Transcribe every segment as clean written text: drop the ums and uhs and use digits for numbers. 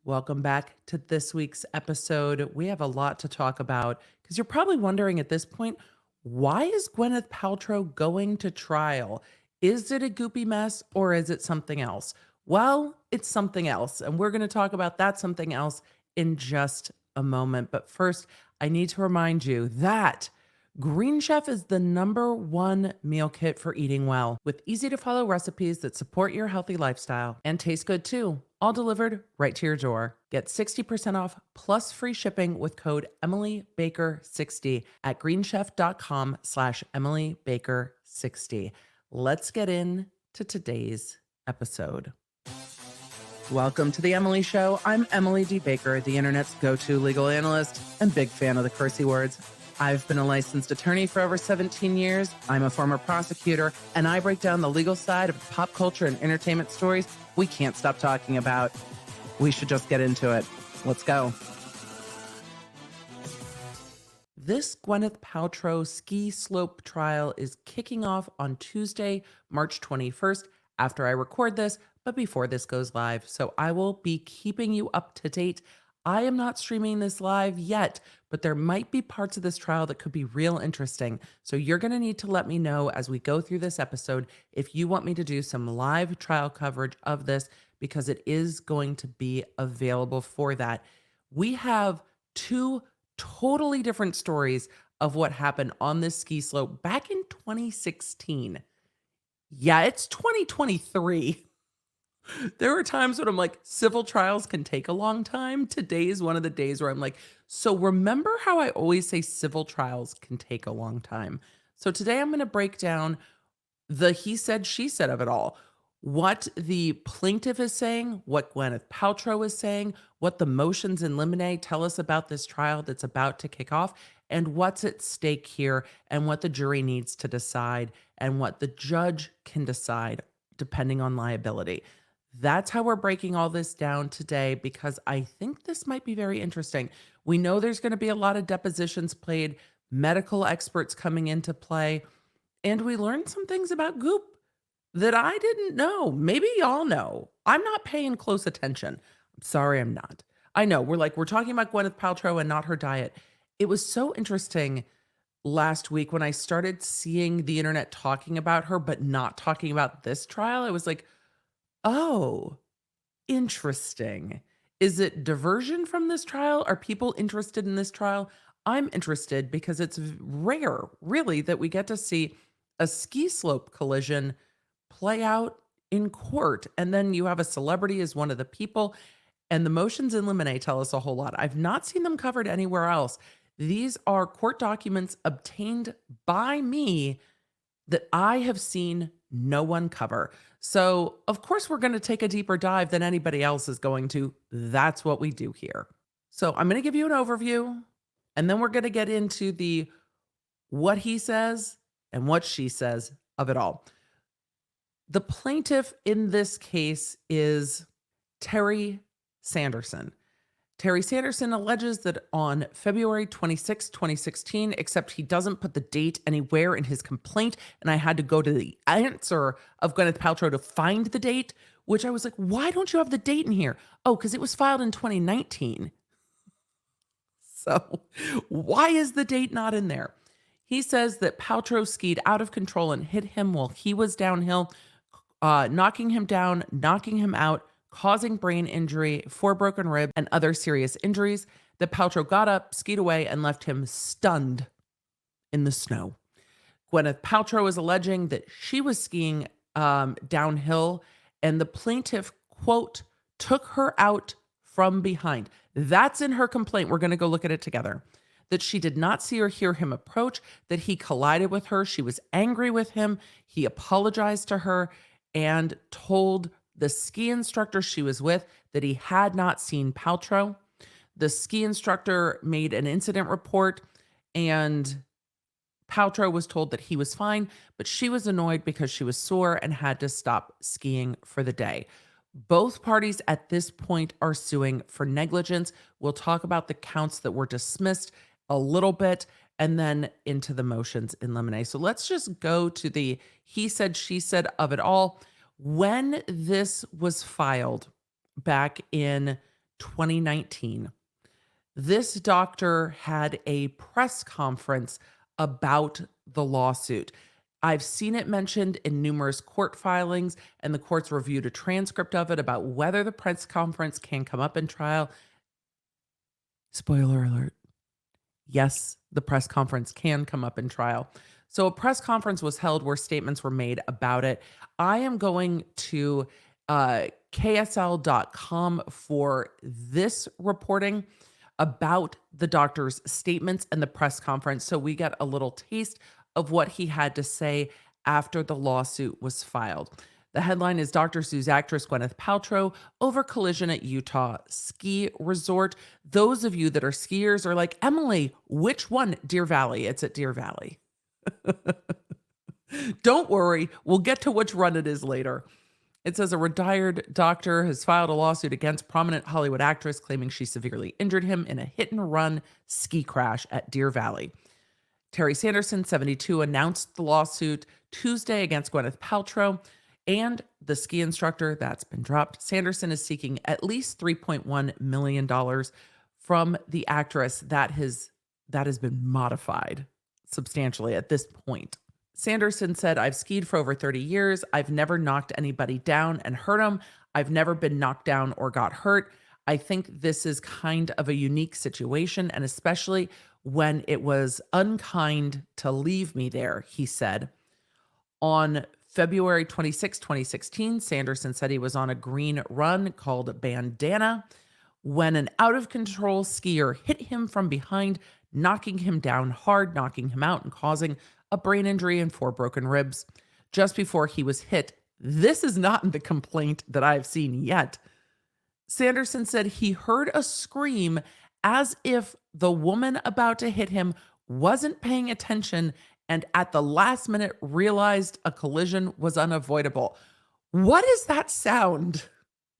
Welcome back to this week's episode. We have a lot to talk about because you're probably wondering at this point, why is Gwyneth Paltrow going to trial? Is it a goopy mess or is it something else? Well, it's something else. And we're going to talk about that something else in just a moment. But first, I need to remind you that Green Chef is the #1 meal kit for eating well, with easy to follow recipes that support your healthy lifestyle and taste good too, all delivered right to your door. Get 60% off plus free shipping with code EmilyBaker60 at greenchef.com/EmilyBaker60. Let's get into today's episode. Welcome to The Emily Show. I'm Emily D. Baker, the internet's go-to legal analyst and big fan of the cursey words. I've been a licensed attorney for over 17 years. I'm a former prosecutor, and I break down the legal side of pop culture and entertainment stories we can't stop talking about. We should just get into it. Let's go. This Gwyneth Paltrow ski slope trial is kicking off on Tuesday, March 21st, after I record this, but before this goes live. So I will be keeping you up to date. I am not streaming this live yet, but there might be parts of this trial that could be real interesting. So you're going to need to let me know as we go through this episode if you want me to do some live trial coverage of this, because it is going to be available for that. We have two totally different stories of what happened on this ski slope back in 2016. Yeah, it's 2023. There are times when I'm like, civil trials can take a long time. Today is one of the days where I'm like, so remember how I always say civil trials can take a long time? So today I'm going to break down the he said, she said of it all. What the plaintiff is saying, what Gwyneth Paltrow is saying, what the motions in Limine tell us about this trial that's about to kick off, and what's at stake here, and what the jury needs to decide, and what the judge can decide depending on liability. That's how we're breaking all this down today, because I think this might be very interesting. We know there's going to be a lot of depositions played, medical experts coming into play, and we learned some things about goop that I didn't know. Maybe y'all know. I'm not paying close attention. I'm sorry, I'm not. I know we're talking about Gwyneth Paltrow and not her diet. It was so interesting last week when I started seeing the internet talking about her, but not talking about this trial. I was like, oh, interesting. Is it diversion from this trial? Are people interested in this trial? I'm interested because it's rare, really, that we get to see a ski slope collision play out in court. And then you have a celebrity as one of the people. And the motions in limine tell us a whole lot. I've not seen them covered anywhere else. These are court documents obtained by me that I have seen no one cover. So, of course, we're going to take a deeper dive than anybody else is going to. That's what we do here. So, I'm going to give you an overview, and then we're going to get into the what he says and what she says of it all. The plaintiff in this case is Terry Sanderson. Terry Sanderson alleges that on February 26, 2016, except he doesn't put the date anywhere in his complaint, and I had to go to the answer of Gwyneth Paltrow to find the date, which I was like, why don't you have the date in here? Oh, because it was filed in 2019. So why is the date not in there? He says that Paltrow skied out of control and hit him while he was downhill, knocking him down, knocking him out, causing brain injury, 4 broken ribs, and other serious injuries. That Paltrow got up, skied away, and left him stunned in the snow. Gwyneth Paltrow is alleging that she was skiing downhill, and the plaintiff, quote, took her out from behind. That's in her complaint. We're going to go look at it together. That she did not see or hear him approach, that he collided with her. She was angry with him. He apologized to her and told the ski instructor she was with that he had not seen Paltrow. The ski instructor made an incident report, and Paltrow was told that he was fine, but she was annoyed because she was sore and had to stop skiing for the day. Both parties at this point are suing for negligence. We'll talk about the counts that were dismissed a little bit and then into the motions in limine. So let's just go to the he said, she said of it all. When this was filed back in 2019. This doctor had a press conference about the lawsuit. I've seen it mentioned in numerous court filings, and the courts reviewed a transcript of it about whether the press conference can come up in trial. Spoiler alert. Yes, the press conference can come up in trial. So a press conference was held where statements were made about it. I am going to KSL.com for this reporting about the doctor's statements and the press conference. So we get a little taste of what he had to say after the lawsuit was filed. The headline is Doctor sues actress Gwyneth Paltrow over collision at Utah ski resort. Those of you that are skiers are like, Emily, which one? Deer Valley. It's at Deer Valley. Don't worry. We'll get to which run it is later. It says a retired doctor has filed a lawsuit against prominent Hollywood actress claiming she severely injured him in a hit and run ski crash at Deer Valley. Terry Sanderson, 72, announced the lawsuit Tuesday against Gwyneth Paltrow and the ski instructor. That's been dropped. Sanderson is seeking at least $3.1 million from the actress. That has been modified substantially at this point. Sanderson said, I've skied for over 30 years. I've never knocked anybody down and hurt them. I've never been knocked down or got hurt. I think this is kind of a unique situation, and especially when it was unkind to leave me there, he said. On February 26, 2016, Sanderson said he was on a green run called Bandana when an out-of-control skier hit him from behind, knocking him down hard, knocking him out, and causing a brain injury and 4 broken ribs. Just before he was hit, this is not in the complaint that I've seen yet, Sanderson said he heard a scream as if the woman about to hit him wasn't paying attention and at the last minute realized a collision was unavoidable. What is that sound?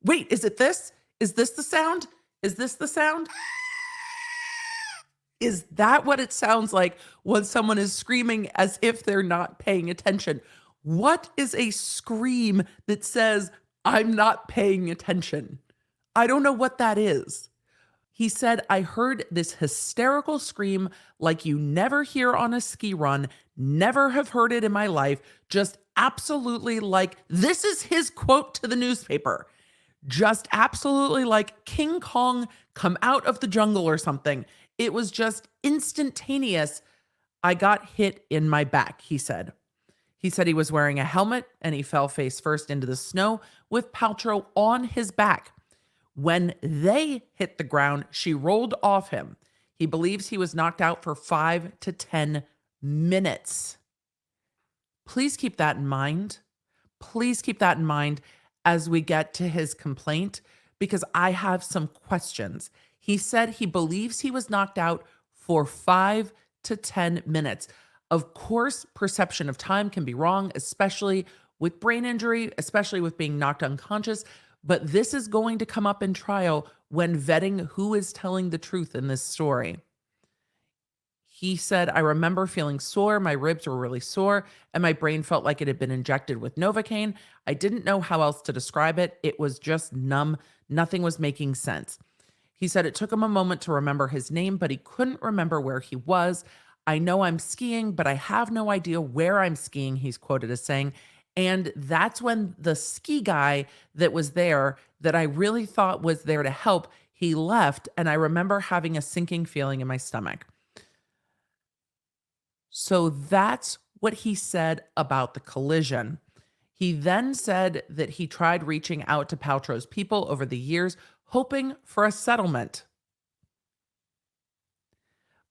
Wait, is it this? Is this the sound? Is this the sound? Is that what it sounds like when someone is screaming as if they're not paying attention? What is a scream that says, I'm not paying attention? I don't know what that is. He said, I heard this hysterical scream like you never hear on a ski run, never have heard it in my life, just absolutely like, this is his quote to the newspaper, just absolutely like King Kong come out of the jungle or something. It was just instantaneous. I got hit in my back, he said. He said he was wearing a helmet and he fell face first into the snow with Paltrow on his back. When they hit the ground, she rolled off him. He believes he was knocked out for 5 to 10 minutes. Please keep that in mind. Please keep that in mind as we get to his complaint, because I have some questions. He said he believes he was knocked out for 5 to 10 minutes. Of course, perception of time can be wrong, especially with brain injury, especially with being knocked unconscious. But this is going to come up in trial when vetting who is telling the truth in this story. He said, I remember feeling sore. My ribs were really sore, and my brain felt like it had been injected with Novocaine. I didn't know how else to describe it. It was just numb. Nothing was making sense. He said it took him a moment to remember his name, but he couldn't remember where he was. I know I'm skiing, but I have no idea where I'm skiing, he's quoted as saying. And that's when the ski guy that was there, that I really thought was there to help, he left, and I remember having a sinking feeling in my stomach. So that's what he said about the collision. He then said that he tried reaching out to Paltrow's people over the years, hoping for a settlement.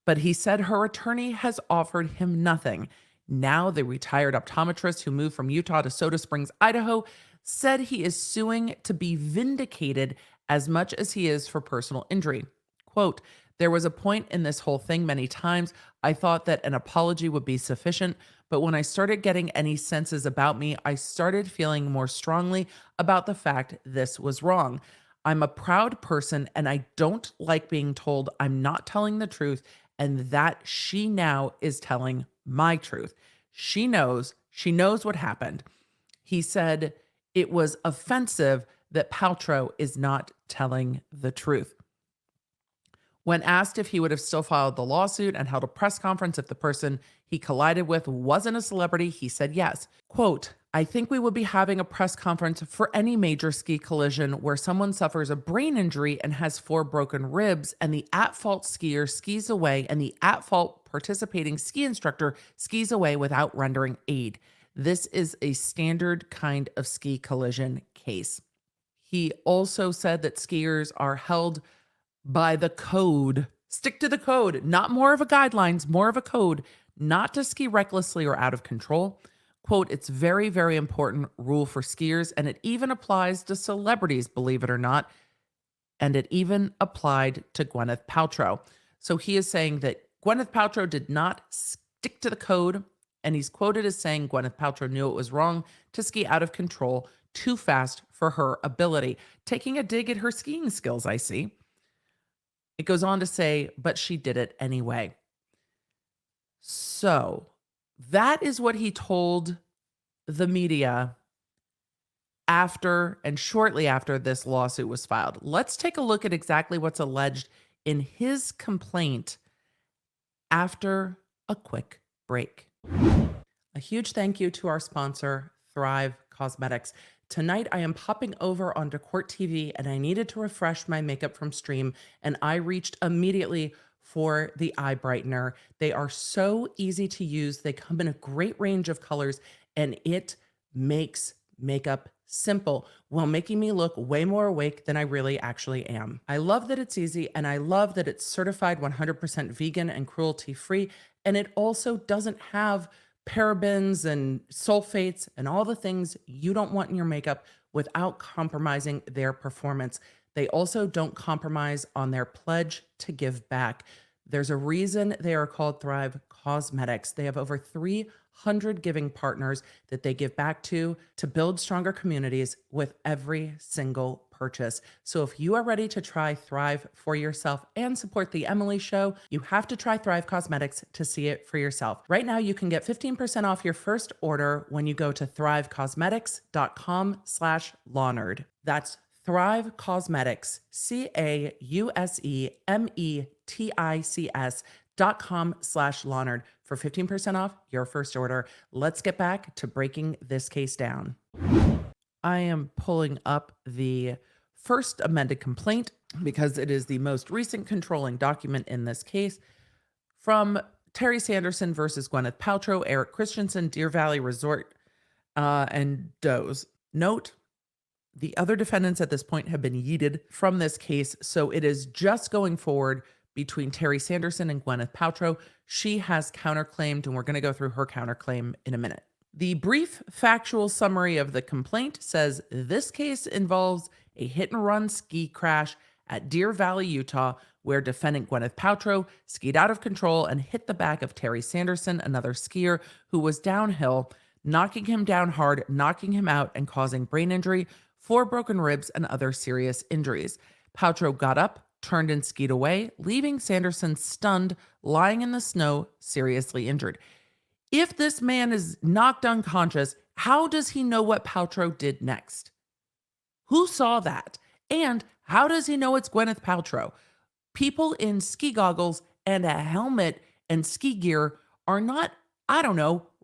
But he said her attorney has offered him nothing. Now, the retired optometrist who moved from Utah to Soda Springs, Idaho, said he is suing to be vindicated as much as he is for personal injury. Quote, there was a point in this whole thing many times I thought that an apology would be sufficient, but when I started getting any senses about me, I started feeling more strongly about the fact this was wrong. I'm a proud person and I don't like being told I'm not telling the truth, and that she now is telling my truth. She knows what happened. He said it was offensive that Paltrow is not telling the truth. When asked if he would have still filed the lawsuit and held a press conference if the person he collided with wasn't a celebrity, he said yes. Quote, I think we would be having a press conference for any major ski collision where someone suffers a brain injury and has 4 broken ribs, and the at-fault skier skis away, and the at-fault participating ski instructor skis away without rendering aid. This is a standard kind of ski collision case. He also said that skiers are held by the code. Stick to the code, not more of a guidelines, more of a code, not to ski recklessly or out of control. Quote, it's very, very important rule for skiers, and it even applies to celebrities, believe it or not. And it even applied to Gwyneth Paltrow. So he is saying that Gwyneth Paltrow did not stick to the code, and he's quoted as saying Gwyneth Paltrow knew it was wrong to ski out of control too fast for her ability. Taking a dig at her skiing skills, I see. It goes on to say, but she did it anyway. So that is what he told the media after and shortly after this lawsuit was filed. Let's take a look at exactly what's alleged in his complaint after a quick break. A huge thank you to our sponsor, Thrive Causemetics. Tonight, I am popping over onto Court TV and I needed to refresh my makeup from stream, and I reached immediately for the eye brightener. They are so easy to use. They come in a great range of colors, and it makes makeup simple while making me look way more awake than I really actually am. I love that it's easy, and I love that it's certified 100% vegan and cruelty-free, and it also doesn't have parabens and sulfates and all the things you don't want in your makeup without compromising their performance. They also don't compromise on their pledge to give back. There's a reason they are called Thrive Causemetics. They have over 300 giving partners that they give back to build stronger communities with every single purchase. So if you are ready to try Thrive for yourself and support The Emily Show, you have to try Thrive Causemetics to see it for yourself. Right now, you can get 15% off your first order when you go to thrivecausemetics.com/Lawnerd. That's Thrive Causemetics, CAUSEMETICS.com/Lawnerd for 15% off your first order. Let's get back to breaking this case down. I am pulling up the first amended complaint because it is the most recent controlling document in this case from Terry Sanderson versus Gwyneth Paltrow, Eric Christensen, Deer Valley Resort, and Doe's. Note, the other defendants at this point have been yeeted from this case, so it is just going forward between Terry Sanderson and Gwyneth Paltrow. She has counterclaimed, and we're going to go through her counterclaim in a minute. The brief factual summary of the complaint says this case involves a hit-and-run ski crash at Deer Valley, Utah, where defendant Gwyneth Paltrow skied out of control and hit the back of Terry Sanderson, another skier who was downhill, knocking him down hard, knocking him out, and causing brain injury, 4 broken ribs, and other serious injuries. Paltrow got up, turned, and skied away, leaving Sanderson stunned, lying in the snow, seriously injured. If this man is knocked unconscious, how does he know what Paltrow did next? Who saw that? And how does he know it's Gwyneth Paltrow? People in ski goggles and a helmet and ski gear are not,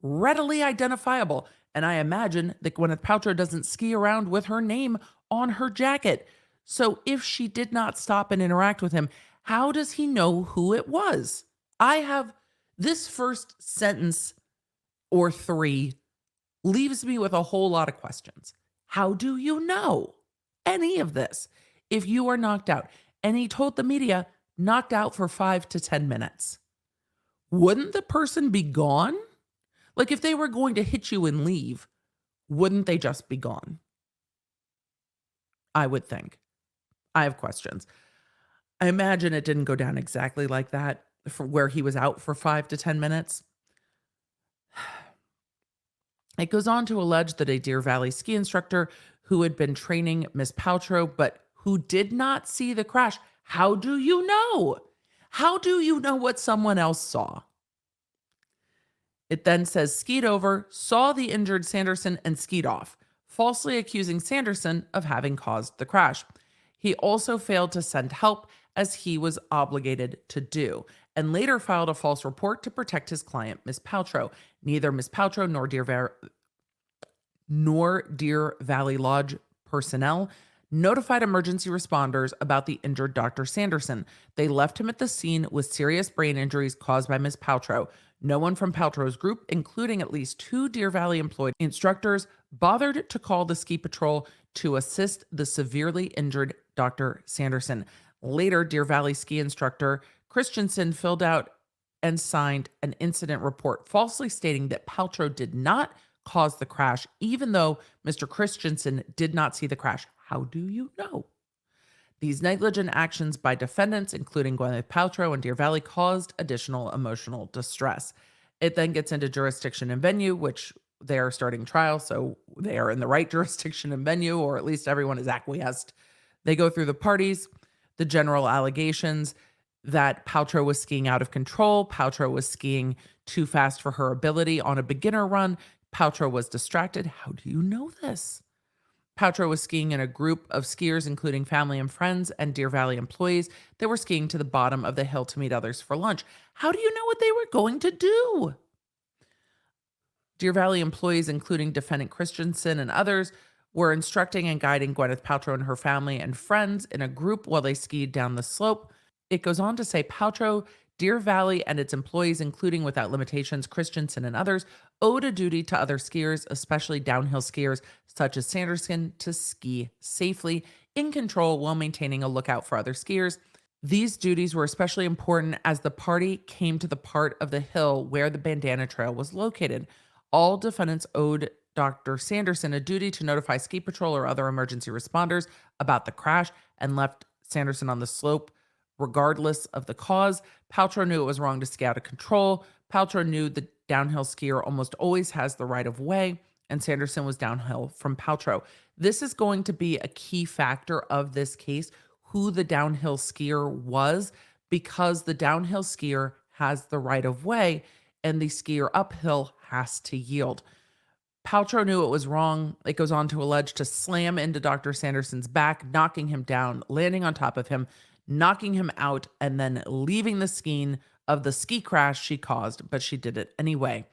readily identifiable. And I imagine that Gwyneth Paltrow doesn't ski around with her name on her jacket. So if she did not stop and interact with him, how does he know who it was? I have this first sentence or 3 leaves me with a whole lot of questions. How do you know any of this if you are knocked out? And he told the media, knocked out for 5 to 10 minutes. Wouldn't the person be gone? Like if they were going to hit you and leave, wouldn't they just be gone? I would think. I have questions. I imagine it didn't go down exactly like that, for where he was out for 5 to 10 minutes. It goes on to allege that a Deer Valley ski instructor who had been training Miss Paltrow, but who did not see the crash. How do you know? How do you know what someone else saw? It then says skied over, saw the injured Sanderson, and skied off. falsely accusing Sanderson of having caused the crash. He also failed to send help as he was obligated to do, and later filed a false report to protect his client, Miss Paltrow. Neither Miss Paltrow nor Deer Valley Lodge personnel notified emergency responders about the injured Dr. Sanderson. They left him at the scene with serious brain injuries caused by Miss Paltrow. No one from Paltrow's group, including at least two Deer Valley employed instructors, bothered to call the ski patrol to assist the severely injured Dr. Sanderson. Later, Deer Valley ski instructor Christensen filled out and signed an incident report, falsely stating that Paltrow did not cause the crash, even though Mr. Christensen did not see the crash. How do you know? These negligent actions by defendants, including Gwyneth Paltrow and Deer Valley, caused additional emotional distress. It then gets into jurisdiction and venue, which they are starting trial, so they are in the right jurisdiction and venue, or at least everyone is acquiesced. They go through the parties, the general allegations that Paltrow was skiing out of control, Paltrow was skiing too fast for her ability on a beginner run, Paltrow was distracted. How do you know this? Paltrow was skiing in a group of skiers, including family and friends and Deer Valley employees that were skiing to the bottom of the hill to meet others for lunch. How do you know what they were going to do? Deer Valley employees, including defendant Christensen and others, were instructing and guiding Gwyneth Paltrow and her family and friends in a group while they skied down the slope. It goes on to say Paltrow, Deer Valley, and its employees, including without limitations Christensen and others, owed a duty to other skiers, especially downhill skiers such as Sanderson, to ski safely, in control, while maintaining a lookout for other skiers. These duties were especially important as the party came to the part of the hill where the bandana trail was located. All defendants owed Dr. Sanderson a duty to notify ski patrol or other emergency responders about the crash and left Sanderson on the slope regardless of the cause. Paltrow knew it was wrong to ski out of control. Paltrow knew the downhill skier almost always has the right of way, and Sanderson was downhill from Paltrow. This is going to be a key factor of this case, who the downhill skier was, because the downhill skier has the right of way and the skier uphill has to yield. Paltrow knew it was wrong. It goes on to allege to slam into Dr. Sanderson's back, knocking him down, landing on top of him, knocking him out, and then leaving the scene of the ski crash she caused, but she did it anyway.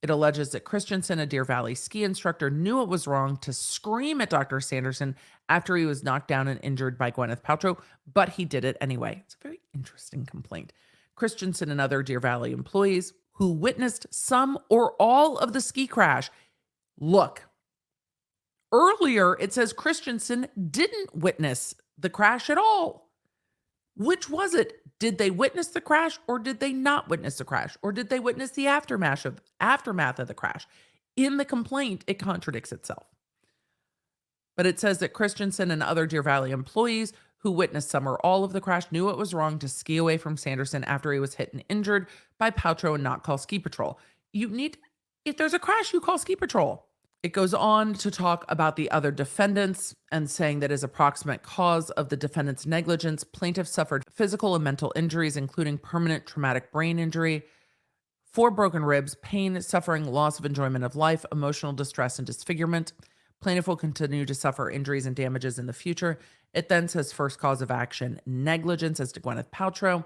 It alleges that Christensen, a Deer Valley ski instructor, knew it was wrong to scream at Dr. Sanderson after he was knocked down and injured by Gwyneth Paltrow, but he did it anyway. It's a very interesting complaint. Christensen and other Deer Valley employees who witnessed some or all of the ski crash. Look, earlier it says Christensen didn't witness the crash at all. Which was it? Did they witness the crash or did they not witness the crash? Or did they witness the aftermath of the crash? In the complaint, it contradicts itself. But it says that Christensen and other Deer Valley employees who witnessed some or all of the crash knew it was wrong to ski away from Sanderson after he was hit and injured by Paltrow and not call ski patrol. If there's a crash, you call ski patrol. It goes on to talk about the other defendants and saying that as approximate cause of the defendant's negligence, plaintiff suffered physical and mental injuries, including permanent traumatic brain injury, 4 broken ribs, pain, suffering, loss of enjoyment of life, emotional distress, and disfigurement. Plaintiff will continue to suffer injuries and damages in the future. It then says first cause of action, negligence as to Gwyneth Paltrow.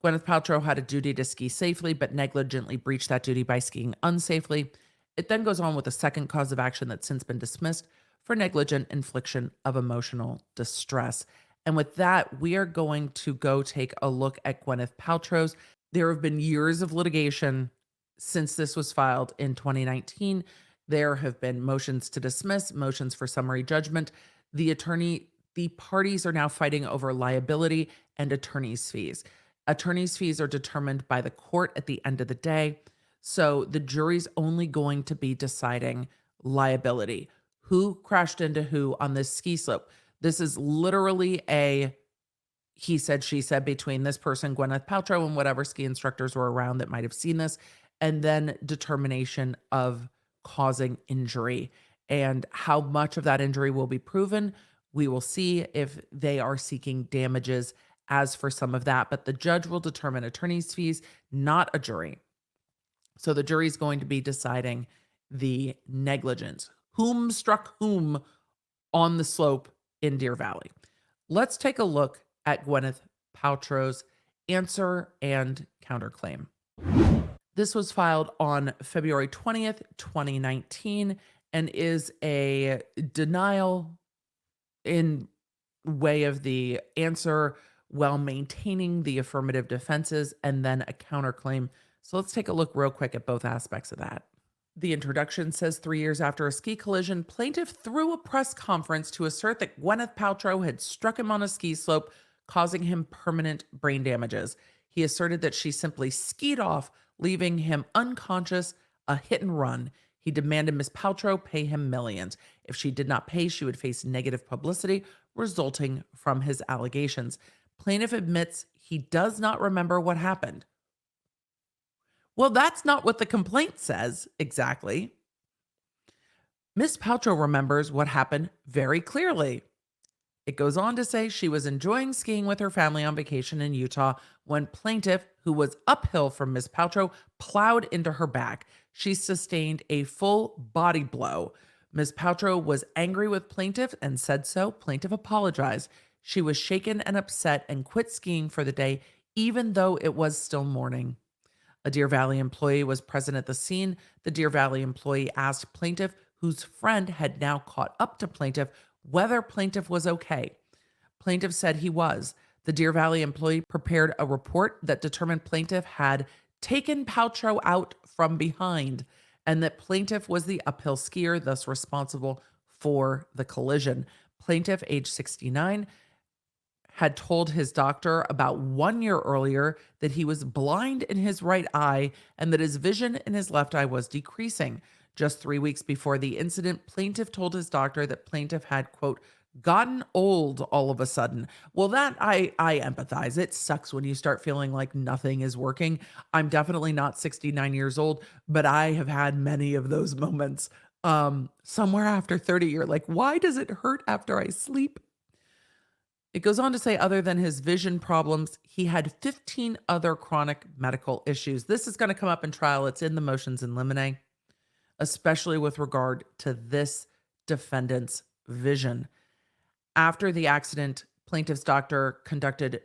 Gwyneth Paltrow had a duty to ski safely, but negligently breached that duty by skiing unsafely. It then goes on with a second cause of action that's since been dismissed for negligent infliction of emotional distress. And with that, we are going to go take a look at Gwyneth Paltrow's. There have been years of litigation since this was filed in 2019. There have been motions to dismiss, motions for summary judgment. The parties are now fighting over liability and attorney's fees. Attorney's fees are determined by the court at the end of the day. So the jury's only going to be deciding liability. Who crashed into who on this ski slope? This is literally a he said, she said between this person, Gwyneth Paltrow, and whatever ski instructors were around that might have seen this, and then determination of causing injury and how much of that injury will be proven. We will see if they are seeking damages as for some of that, but the judge will determine attorney's fees, not a jury. So the jury is going to be deciding the negligence. whom struck whom on the slope in Deer Valley. Let's take a look at Gwyneth Paltrow's answer and counterclaim. This was filed on February 20th, 2019, and is a denial in way of the answer while maintaining the affirmative defenses and then a counterclaim. So let's take a look real quick at both aspects of that. The introduction says 3 years after a ski collision, plaintiff threw a press conference to assert that Gwyneth Paltrow had struck him on a ski slope, causing him permanent brain damages. He asserted that she simply skied off, leaving him unconscious, a hit and run. He demanded Ms. Paltrow pay him millions. If she did not pay, she would face negative publicity resulting from his allegations. Plaintiff admits he does not remember what happened. Well, that's not what the complaint says exactly. Ms. Paltrow remembers what happened very clearly. It goes on to say she was enjoying skiing with her family on vacation in Utah when plaintiff, who was uphill from Ms. Paltrow, plowed into her back. She sustained a full body blow. Ms. Paltrow was angry with plaintiff and said so. Plaintiff apologized. She was shaken and upset and quit skiing for the day, even though it was still morning. A Deer Valley employee was present at the scene. The Deer Valley employee asked plaintiff, whose friend had now caught up to plaintiff, whether plaintiff was okay. Plaintiff said he was. The Deer Valley employee prepared a report that determined plaintiff had taken Paltrow out from behind and that plaintiff was the uphill skier, thus responsible for the collision. Plaintiff, age 69, had told his doctor about 1 year earlier that he was blind in his right eye and that his vision in his left eye was decreasing. Just 3 weeks before the incident, plaintiff told his doctor that plaintiff had, quote, gotten old all of a sudden. Well, that I empathize. It sucks when you start feeling like nothing is working. I'm definitely not 69 years old, but I have had many of those moments. Somewhere after 30, you're like, why does it hurt after I sleep? It goes on to say, other than his vision problems, he had 15 other chronic medical issues. This is going to come up in trial. It's in the motions in limine, especially with regard to this defendant's vision. After the accident, plaintiff's doctor conducted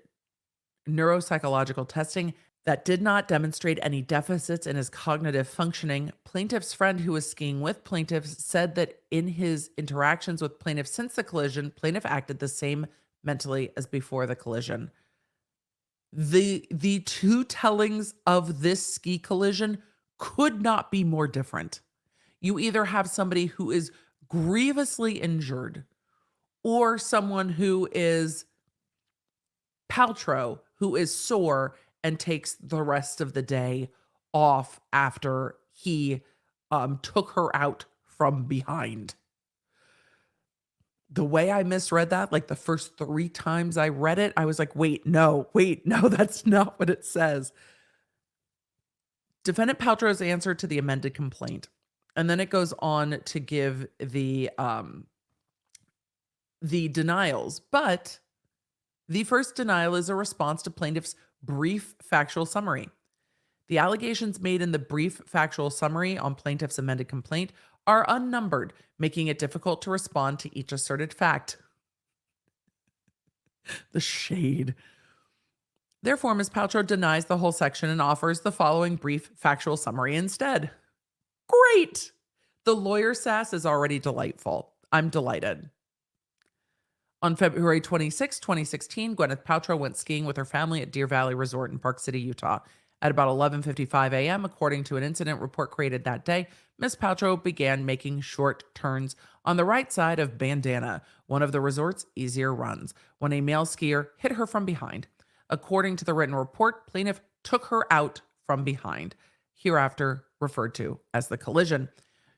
neuropsychological testing that did not demonstrate any deficits in his cognitive functioning. Plaintiff's friend who was skiing with plaintiff said that in his interactions with plaintiff since the collision, plaintiff acted the same mentally as before the collision. The two tellings of this ski collision could not be more different. You either have somebody who is grievously injured or someone who is Paltrow, who is sore and takes the rest of the day off after he took her out from behind. The way I misread that, like the first 3 times I read it, I was like, wait, no, that's not what it says. Defendant Paltrow's answer to the amended complaint. And then it goes on to give the denials. But the first denial is a response to plaintiff's brief factual summary. The allegations made in the brief factual summary on plaintiff's amended complaint are unnumbered, making it difficult to respond to each asserted fact. The shade. Therefore, Ms. Paltrow denies the whole section and offers the following brief factual summary instead. Great! The lawyer sass is already delightful. I'm delighted. On February 26, 2016, Gwyneth Paltrow went skiing with her family at Deer Valley Resort in Park City, Utah. At about 11:55 a.m., according to an incident report created that day, Ms. Paltrow began making short turns on the right side of Bandana, one of the resort's easier runs, when a male skier hit her from behind. According to the written report, plaintiff took her out from behind, hereafter referred to as the collision.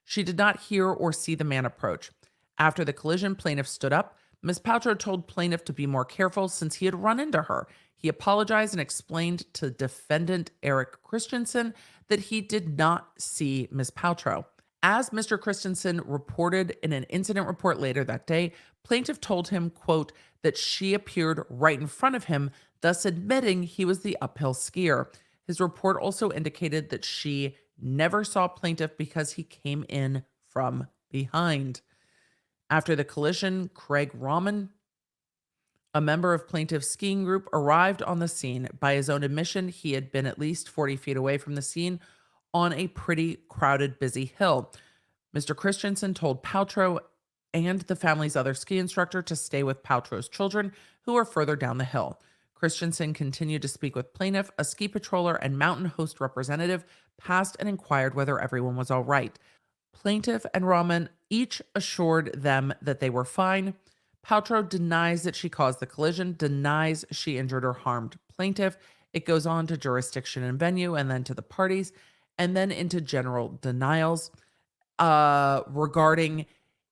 She did not hear or see the man approach. After the collision, plaintiff stood up. Ms. Paltrow told plaintiff to be more careful since he had run into her. He apologized and explained to defendant Eric Christensen that he did not see Ms. Paltrow. As Mr. Christensen reported in an incident report later that day, plaintiff told him, quote, that she appeared right in front of him, thus admitting he was the uphill skier. His report also indicated that she never saw plaintiff because he came in from behind. After the collision, Craig Rahman, a member of Plaintiff's skiing group, arrived on the scene. By his own admission, he had been at least 40 feet away from the scene on a pretty crowded, busy hill. Mr. Christensen told Paltrow and the family's other ski instructor to stay with Paltrow's children, who were further down the hill. Christensen continued to speak with Plaintiff. A ski patroller and mountain host representative passed and inquired whether everyone was all right. Plaintiff and Rahman each assured them that they were fine. Paltrow denies that she caused the collision, denies she injured or harmed Plaintiff. It goes on to jurisdiction and venue, and then to the parties, and then into general denials regarding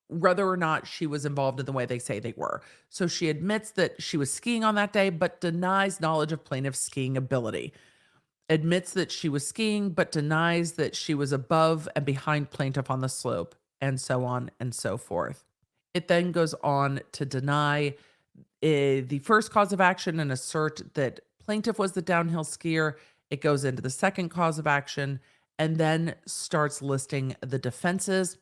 whether or not she was involved in the way they say they were. So she admits that she was skiing on that day, but denies knowledge of Plaintiff's skiing ability. Admits that she was skiing, but denies that she was above and behind Plaintiff on the slope, and so on and so forth. It then goes on to deny the first cause of action and assert that Plaintiff was the downhill skier. It goes into the second cause of action and then starts listing the defenses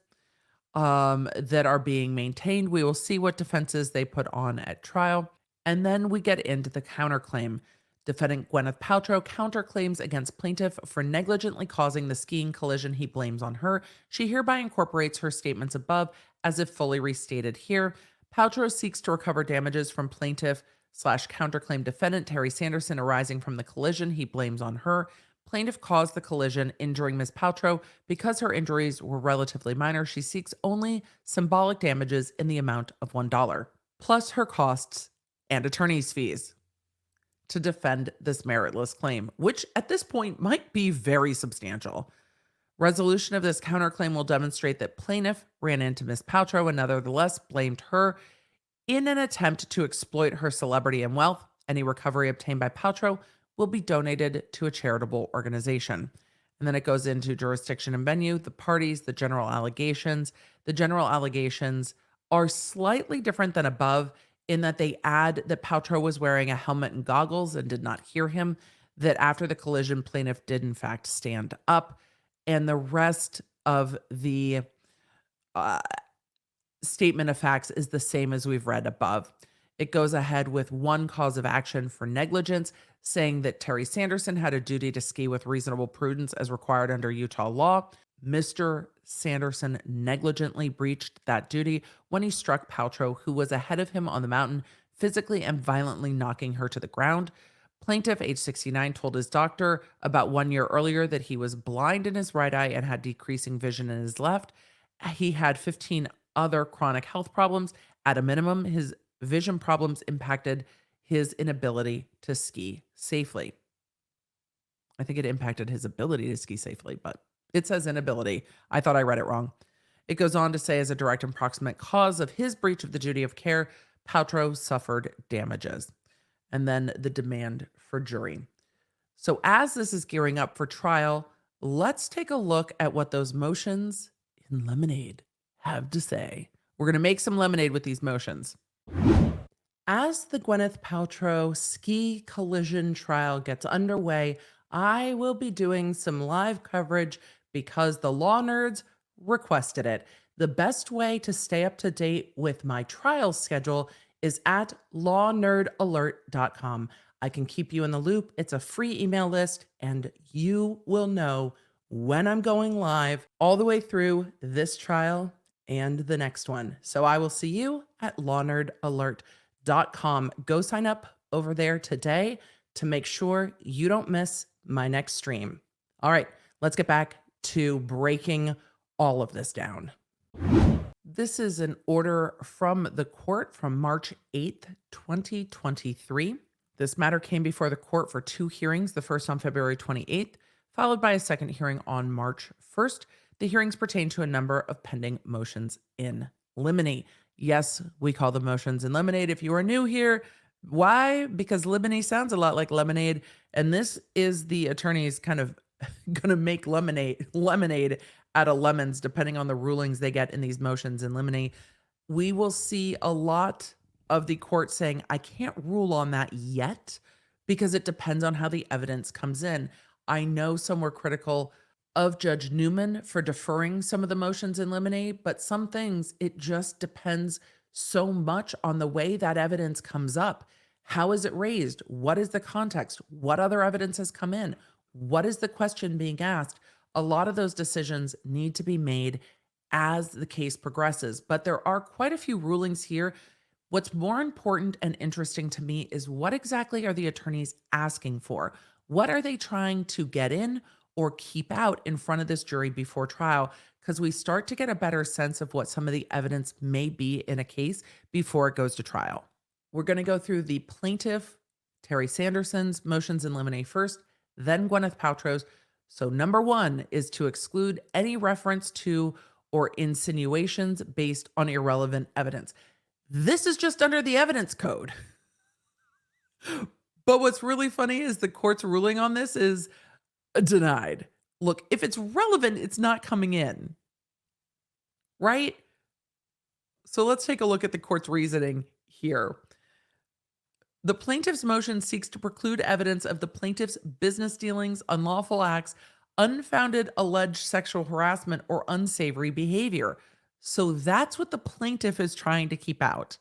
that are being maintained. We will see what defenses they put on at trial. And then we get into the counterclaim. Defendant Gwyneth Paltrow counterclaims against Plaintiff for negligently causing the skiing collision he blames on her. She hereby incorporates her statements above as if fully restated here. Paltrow seeks to recover damages from Plaintiff/counterclaim defendant Terry Sanderson arising from the collision he blames on her. Plaintiff caused the collision, injuring Ms. Paltrow. Because her injuries were relatively minor, she seeks only symbolic damages in the amount of $1, plus her costs and attorney's fees to defend this meritless claim, which at this point might be very substantial. Resolution of this counterclaim will demonstrate that Plaintiff ran into Ms. Paltrow and nevertheless blamed her in an attempt to exploit her celebrity and wealth. Any recovery obtained by Paltrow will be donated to a charitable organization. And then it goes into jurisdiction and venue, the parties, the general allegations. The general allegations are slightly different than above in that they add that Paltrow was wearing a helmet and goggles and did not hear him, that after the collision, Plaintiff did in fact stand up, and the rest of the statement of facts is the same as we've read above. It goes ahead with one cause of action for negligence, saying that Terry Sanderson had a duty to ski with reasonable prudence as required under Utah law. Mr. Sanderson negligently breached that duty when he struck Paltrow, who was ahead of him on the mountain, physically and violently knocking her to the ground. Plaintiff, age 69, told his doctor about 1 year earlier that he was blind in his right eye and had decreasing vision in his left. He had 15 other chronic health problems. At a minimum, his vision problems impacted his inability to ski safely. I think it impacted his ability to ski safely, but it says inability. I thought I read it wrong. It goes on to say, as a direct and proximate cause of his breach of the duty of care, Paltrow suffered damages. And then the demand for jury. So as this is gearing up for trial, let's take a look at what those motions in Lemonade have to say. We're going to make some lemonade with these motions. As the Gwyneth Paltrow ski collision trial gets underway, I will be doing some live coverage because the law nerds requested it. The best way to stay up to date with my trial schedule is at lawnerdaralert.com. I can keep you in the loop. It's a free email list, and you will know when I'm going live all the way through this trial and the next one. So I will see you at lawnerdaralert.com. Go sign up over there today to make sure you don't miss my next stream. All right, let's get back to breaking all of this down. This is an order from the court from March 8th, 2023. This matter came before the court for two hearings, the first on February 28th, followed by a second hearing on March 1st. The hearings pertain to a number of pending motions in limine. Yes, we call them motions in limine. If you are new here, why? Because limine sounds a lot like lemonade, and this is the attorneys kind of going to make lemonade out of lemons, depending on the rulings they get in these motions in limine. We will see a lot of the court saying, I can't rule on that yet because it depends on how the evidence comes in. I know some were critical of Judge Newman for deferring some of the motions in limine, but some things it just depends so much on the way that evidence comes up. How is it raised? What is the context? What other evidence has come in? What is the question being asked? A lot of those decisions need to be made as the case progresses, but there are quite a few rulings here. What's more important and interesting to me is what exactly are the attorneys asking for? What are they trying to get in or keep out in front of this jury before trial? Because we start to get a better sense of what some of the evidence may be in a case before it goes to trial. We're going to go through the plaintiff, Terry Sanderson's motions in limine first, then Gwyneth Paltrow's. So, number one is to exclude any reference to or insinuations based on irrelevant evidence. This is just under the evidence code. But what's really funny is the court's ruling on this is denied. Look, if it's relevant, it's not coming in, right? So let's take a look at the court's reasoning here. The plaintiff's motion seeks to preclude evidence of the plaintiff's business dealings, unlawful acts, unfounded alleged sexual harassment, or unsavory behavior. So that's what the plaintiff is trying to keep out.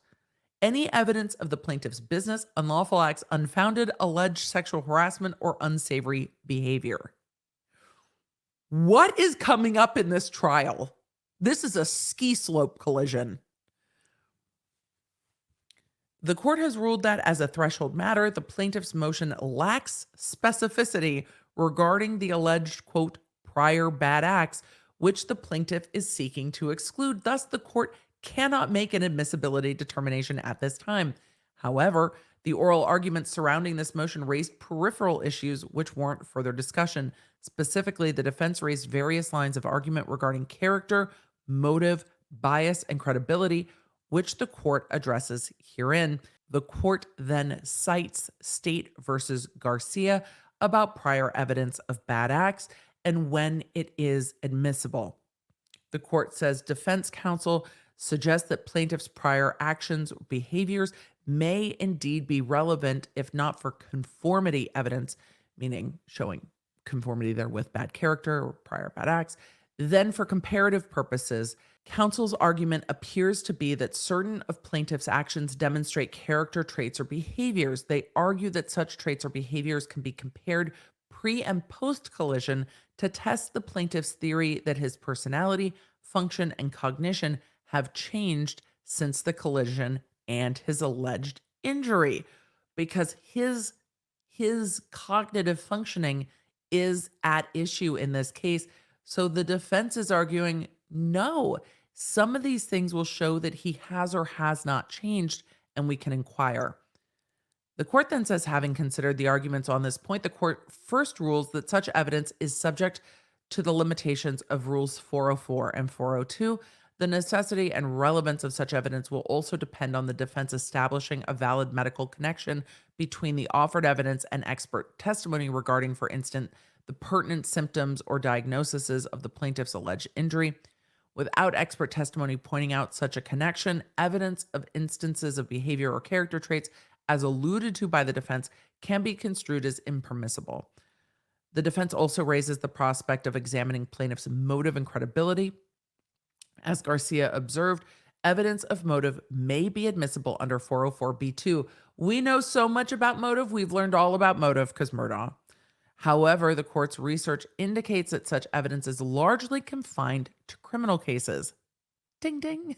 Any evidence of the plaintiff's business, unlawful acts, unfounded alleged sexual harassment, or unsavory behavior. What is coming up in this trial? This is a ski slope collision. The court has ruled that as a threshold matter, the plaintiff's motion lacks specificity regarding the alleged, quote, prior bad acts, which the plaintiff is seeking to exclude. Thus, the court cannot make an admissibility determination at this time. However, the oral arguments surrounding this motion raised peripheral issues which warrant further discussion. Specifically, the defense raised various lines of argument regarding character, motive, bias, and credibility, which the court addresses herein. The court then cites State versus Garcia about prior evidence of bad acts and when it is admissible. The court says defense counsel suggests that plaintiff's prior actions or behaviors may indeed be relevant if not for conformity evidence, meaning showing conformity there with bad character or prior bad acts. Then for comparative purposes, counsel's argument appears to be that certain of plaintiff's actions demonstrate character traits or behaviors. They argue that such traits or behaviors can be compared pre and post collision to test the plaintiff's theory that his personality, function, and cognition have changed since the collision and his alleged injury, because his cognitive functioning is at issue in this case. So the defense is arguing, no, some of these things will show that he has or has not changed, and we can inquire. The court then says, having considered the arguments on this point, the court first rules that such evidence is subject to the limitations of Rules 404 and 402. The necessity and relevance of such evidence will also depend on the defense establishing a valid medical connection between the offered evidence and expert testimony regarding, for instance, the pertinent symptoms or diagnoses of the plaintiff's alleged injury. Without expert testimony pointing out such a connection, evidence of instances of behavior or character traits, as alluded to by the defense, can be construed as impermissible. The defense also raises the prospect of examining plaintiff's motive and credibility. As Garcia observed, evidence of motive may be admissible under 404b2. We know so much about motive. We've learned all about motive because Murdaugh. However, the court's research indicates that such evidence is largely confined to criminal cases. Ding, ding.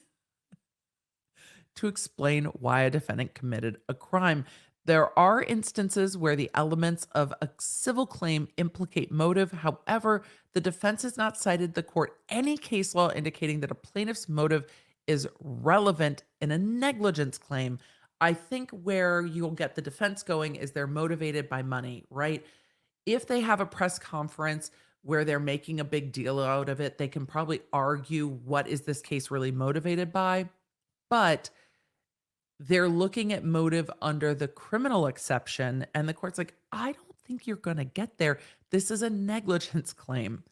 To explain why a defendant committed a crime. There are instances where the elements of a civil claim implicate motive. However, the defense has not cited the court any case law indicating that a plaintiff's motive is relevant in a negligence claim. I think where you'll get the defense going is they're motivated by money, right? If they have a press conference where they're making a big deal out of it, they can probably argue, what is this case really motivated by? But they're looking at motive under the criminal exception, and the court's like, I don't think you're going to get there. This is a negligence claim.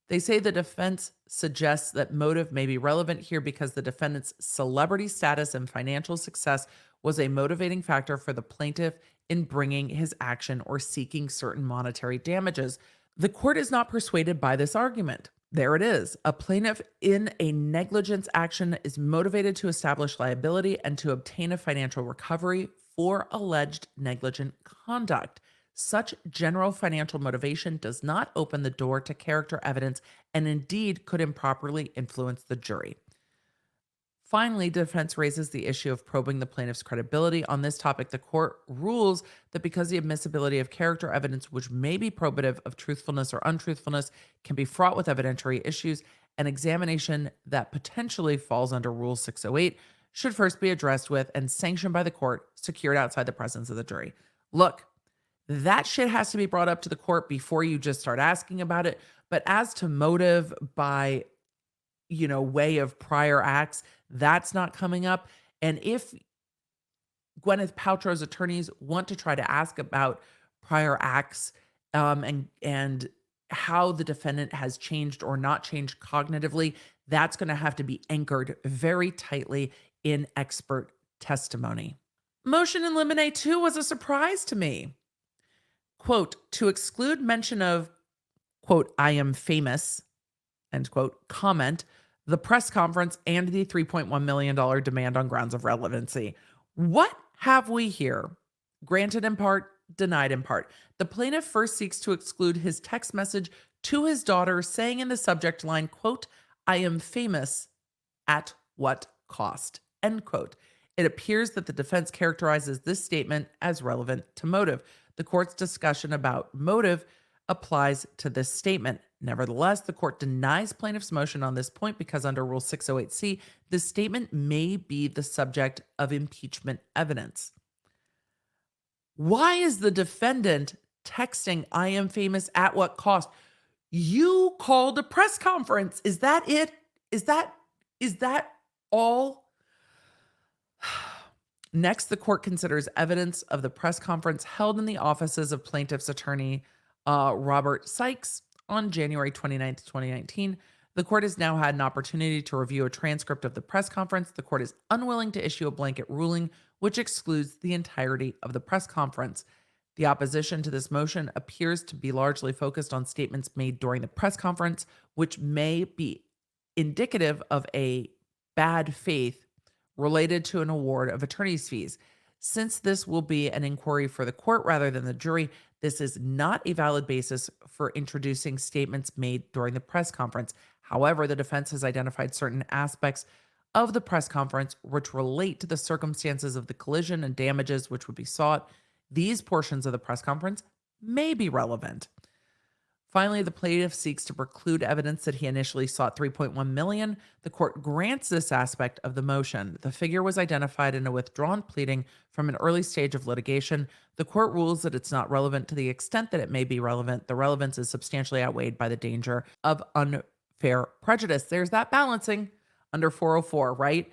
They say the defense suggests that motive may be relevant here because the defendant's celebrity status and financial success was a motivating factor for the plaintiff in bringing his action or seeking certain monetary damages. The court is not persuaded by this argument. There it is. A plaintiff in a negligence action is motivated to establish liability and to obtain a financial recovery for alleged negligent conduct. Such general financial motivation does not open the door to character evidence and indeed could improperly influence the jury. Finally, defense raises the issue of probing the plaintiff's credibility. On this topic, the court rules that because the admissibility of character evidence, which may be probative of truthfulness or untruthfulness, can be fraught with evidentiary issues, an examination that potentially falls under Rule 608 should first be addressed with and sanctioned by the court, secured outside the presence of the jury. Look, that shit has to be brought up to the court before you just start asking about it. But as to motive by way of prior acts, that's not coming up. And if Gwyneth Paltrow's attorneys want to try to ask about prior acts and how the defendant has changed or not changed cognitively, that's going to have to be anchored very tightly in expert testimony. Motion in Limine 2 was a surprise to me. Quote, to exclude mention of, quote, I am famous, end quote, comment, the press conference, and the $3.1 million demand on grounds of relevancy. What have we here? Granted in part, denied in part. The plaintiff first seeks to exclude his text message to his daughter saying in the subject line, quote, I am famous at what cost, end quote. It appears that the defense characterizes this statement as relevant to motive. The court's discussion about motive applies to this statement. Nevertheless, the court denies plaintiff's motion on this point because under Rule 608C, the statement may be the subject of impeachment evidence. Why is the defendant texting, I am famous at what cost? You called a press conference. Is that it? Is that all? Next, the court considers evidence of the press conference held in the offices of plaintiff's attorney, Robert Sykes, on January 29th, 2019. The court has now had an opportunity to review a transcript of the press conference. The court is unwilling to issue a blanket ruling, which excludes the entirety of the press conference. The opposition to this motion appears to be largely focused on statements made during the press conference, which may be indicative of a bad faith related to an award of attorney's fees. Since this will be an inquiry for the court rather than the jury, this is not a valid basis for introducing statements made during the press conference. However, the defense has identified certain aspects of the press conference which relate to the circumstances of the collision and damages which would be sought. These portions of the press conference may be relevant. Finally, the plaintiff seeks to preclude evidence that he initially sought $3.1 million. The court grants this aspect of the motion. The figure was identified in a withdrawn pleading from an early stage of litigation. The court rules that it's not relevant to the extent that it may be relevant. The relevance is substantially outweighed by the danger of unfair prejudice. There's that balancing under 404, right?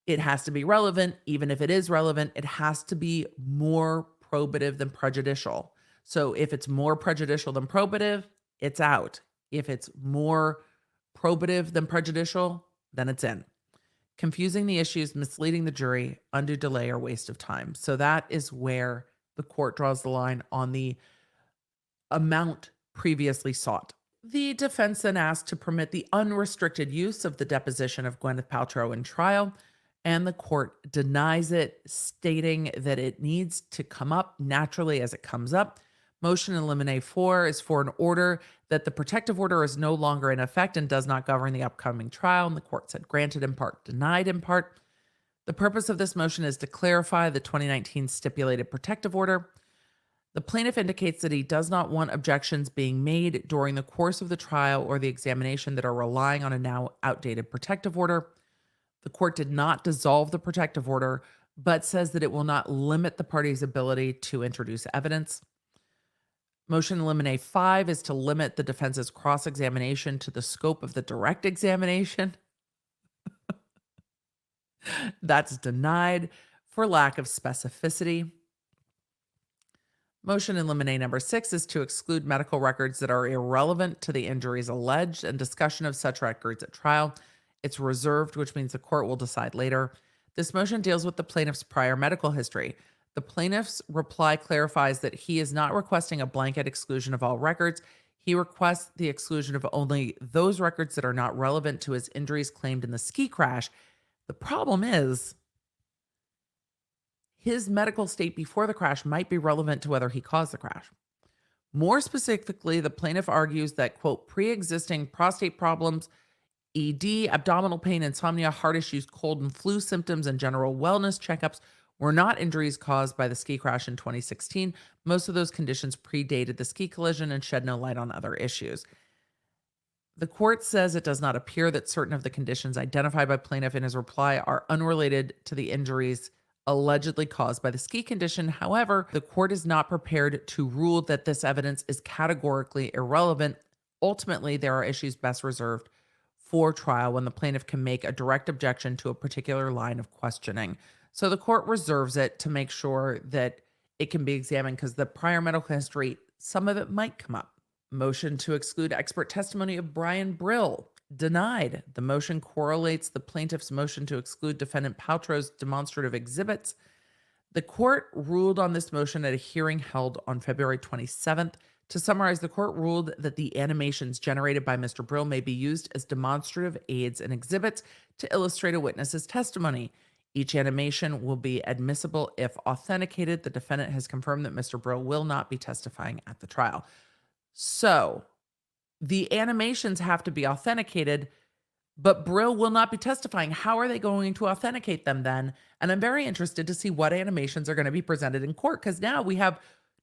It has to be relevant. Even if it is relevant, it has to be more probative than prejudicial. So if it's more prejudicial than probative, it's out. If it's more probative than prejudicial, then it's in. Confusing the issues, misleading the jury, undue delay, or waste of time. So that is where the court draws the line on the amount previously sought. The defense then asked to permit the unrestricted use of the deposition of Gwyneth Paltrow in trial, and the court denies it, stating that it needs to come up naturally as it comes up. Motion in Limine 4 is for an order that the protective order is no longer in effect and does not govern the upcoming trial. And the court said granted in part, denied in part. The purpose of this motion is to clarify the 2019 stipulated protective order. The plaintiff indicates that he does not want objections being made during the course of the trial or the examination that are relying on a now outdated protective order. The court did not dissolve the protective order, but says that it will not limit the party's ability to introduce evidence. Motion in Limine 5 is to limit the defense's cross-examination to the scope of the direct examination. That's denied for lack of specificity. Motion in Limine number 6 is to exclude medical records that are irrelevant to the injuries alleged and discussion of such records at trial. It's reserved, which means the court will decide later. This motion deals with the plaintiff's prior medical history. The plaintiff's reply clarifies that he is not requesting a blanket exclusion of all records. He requests the exclusion of only those records that are not relevant to his injuries claimed in the ski crash. The problem is his medical state before the crash might be relevant to whether he caused the crash. More specifically, the plaintiff argues that, quote, pre-existing prostate problems, ED, abdominal pain, insomnia, heart issues, cold and flu symptoms, and general wellness checkups were not injuries caused by the ski crash in 2016. Most of those conditions predated the ski collision and shed no light on other issues. The court says it does not appear that certain of the conditions identified by plaintiff in his reply are unrelated to the injuries allegedly caused by the ski condition. However, the court is not prepared to rule that this evidence is categorically irrelevant. Ultimately, there are issues best reserved for trial when the plaintiff can make a direct objection to a particular line of questioning. So the court reserves it to make sure that it can be examined because the prior medical history, some of it might come up. Motion to exclude expert testimony of Brian Brill denied. The motion correlates the plaintiff's motion to exclude defendant Paltrow's demonstrative exhibits. The court ruled on this motion at a hearing held on February 27th. To summarize, the court ruled that the animations generated by Mr. Brill may be used as demonstrative aids and exhibits to illustrate a witness's testimony. Each animation will be admissible if authenticated. The defendant has confirmed that Mr. Brill will not be testifying at the trial. So the animations have to be authenticated, but Brill will not be testifying. How are they going to authenticate them then? And I'm very interested to see what animations are going to be presented in court, because now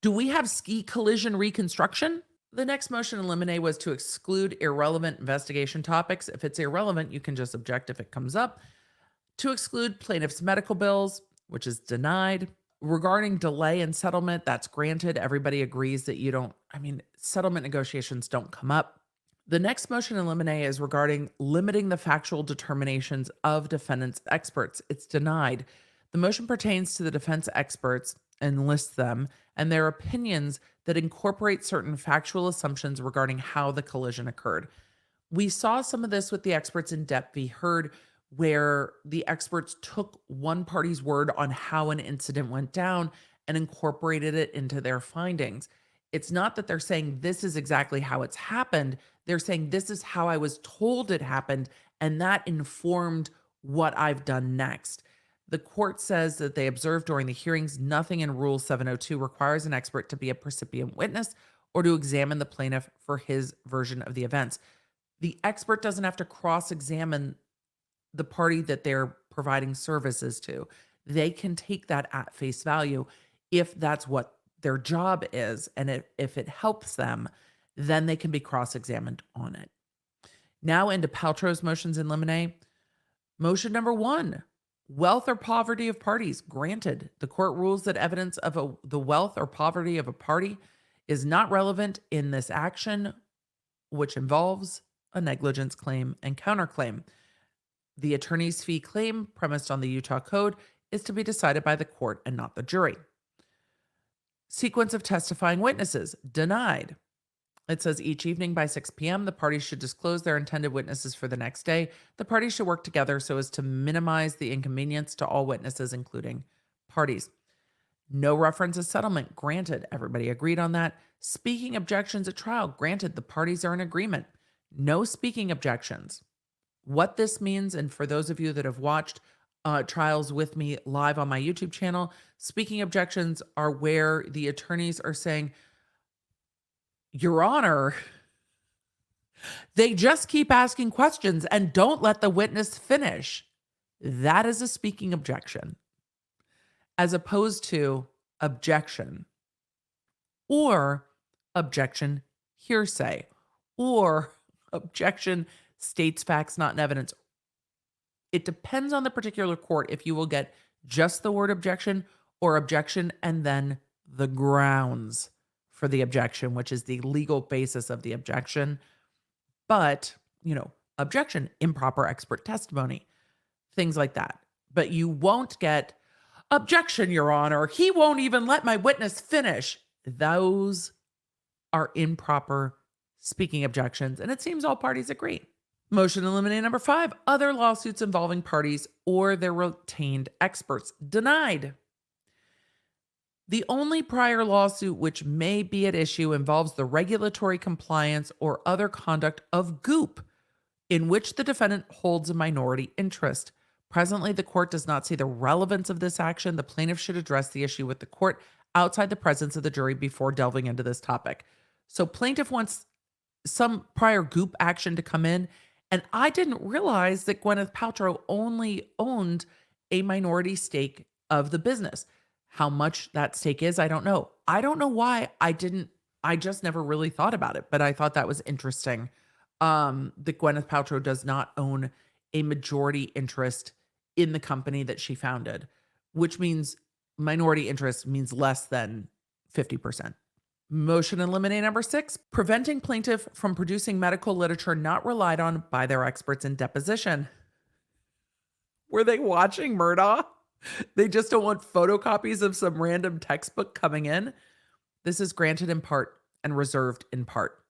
do we have ski collision reconstruction? The next motion in limine was to exclude irrelevant investigation topics. If it's irrelevant, you can just object if it comes up. To exclude plaintiff's medical bills, which is denied. Regarding delay in settlement, that's granted. Everybody agrees that settlement negotiations don't come up. The next motion in limine is regarding limiting the factual determinations of defendant's experts. It's denied. The motion pertains to the defense experts and lists them and their opinions that incorporate certain factual assumptions regarding how the collision occurred. We saw some of this with the experts in Depp v. Heard, where the experts took one party's word on how an incident went down and incorporated it into their findings. It's not that they're saying this is exactly how it's happened. They're saying this is how I was told it happened, and that informed what I've done next. The court says that they observed during the hearings nothing in Rule 702 requires an expert to be a precipient witness or to examine the plaintiff for his version of the events. The expert doesn't have to cross-examine the party that they're providing services to. They can take that at face value if that's what their job is. And if it helps them, then they can be cross-examined on it. Now into Paltrow's motions in limine. Motion number 1, wealth or poverty of parties, granted. The court rules that evidence of the wealth or poverty of a party is not relevant in this action, which involves a negligence claim and counterclaim. The attorney's fee claim, premised on the Utah Code, is to be decided by the court and not the jury. Sequence of testifying witnesses, denied. It says each evening by 6 p.m., the parties should disclose their intended witnesses for the next day. The parties should work together so as to minimize the inconvenience to all witnesses, including parties. No reference to settlement, granted. Everybody agreed on that. Speaking objections at trial, granted. The parties are in agreement. No speaking objections. What this means, and for those of you that have watched trials with me live on my YouTube channel, speaking objections are where the attorneys are saying, Your Honor, they just keep asking questions and don't let the witness finish. That is a speaking objection, as opposed to objection or objection hearsay or objection states facts not in evidence. It depends on the particular court if you will get just the word objection or objection and then the grounds for the objection, which is the legal basis of the objection. But, objection, improper expert testimony, things like that. But you won't get objection, Your Honor. He won't even let my witness finish. Those are improper speaking objections, and it seems all parties agree. Motion to eliminate number 5, other lawsuits involving parties or their retained experts, denied. The only prior lawsuit which may be at issue involves the regulatory compliance or other conduct of Goop, in which the defendant holds a minority interest. Presently, the court does not see the relevance of this action. The plaintiff should address the issue with the court outside the presence of the jury before delving into this topic. So, plaintiff wants some prior Goop action to come in. And I didn't realize that Gwyneth Paltrow only owned a minority stake of the business. How much that stake is, I don't know. I don't know why I just never really thought about it, but I thought that was interesting. That Gwyneth Paltrow does not own a majority interest in the company that she founded, which means minority interest means less than 50%. Motion in limine number 6, preventing plaintiff from producing medical literature not relied on by their experts in deposition. Were they watching Murdaugh? They just don't want photocopies of some random textbook coming in. This is granted in part and reserved in part.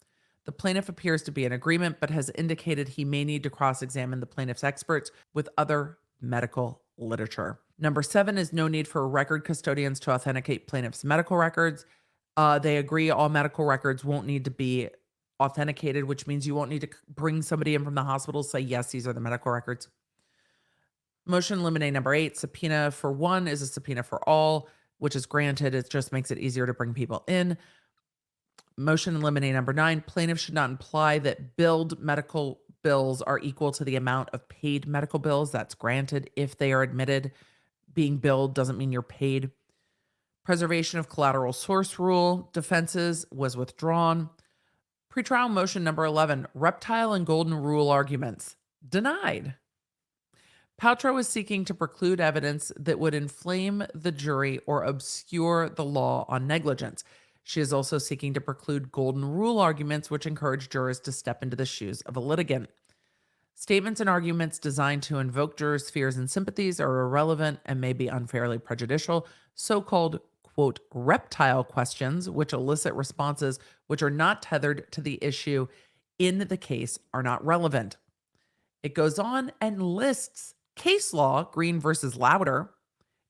The plaintiff appears to be in agreement, but has indicated he may need to cross-examine the plaintiff's experts with other medical literature. Number 7 is no need for record custodians to authenticate plaintiff's medical records. They agree all medical records won't need to be authenticated, which means you won't need to bring somebody in from the hospital, say, yes, these are the medical records. Motion limine number 8, subpoena for one is a subpoena for all, which is granted. It just makes it easier to bring people in. Motion limine number 9, plaintiff should not imply that billed medical bills are equal to the amount of paid medical bills. That's granted if they are admitted. Being billed doesn't mean you're paid. Preservation of collateral source rule, defenses was withdrawn. Pretrial motion number 11, reptile and golden rule arguments, denied. Paltrow is seeking to preclude evidence that would inflame the jury or obscure the law on negligence. She is also seeking to preclude golden rule arguments, which encourage jurors to step into the shoes of a litigant. Statements and arguments designed to invoke jurors' fears and sympathies are irrelevant and may be unfairly prejudicial. So-called, quote, reptile questions, which elicit responses which are not tethered to the issue in the case, are not relevant. It goes on and lists case law, Green versus Louder,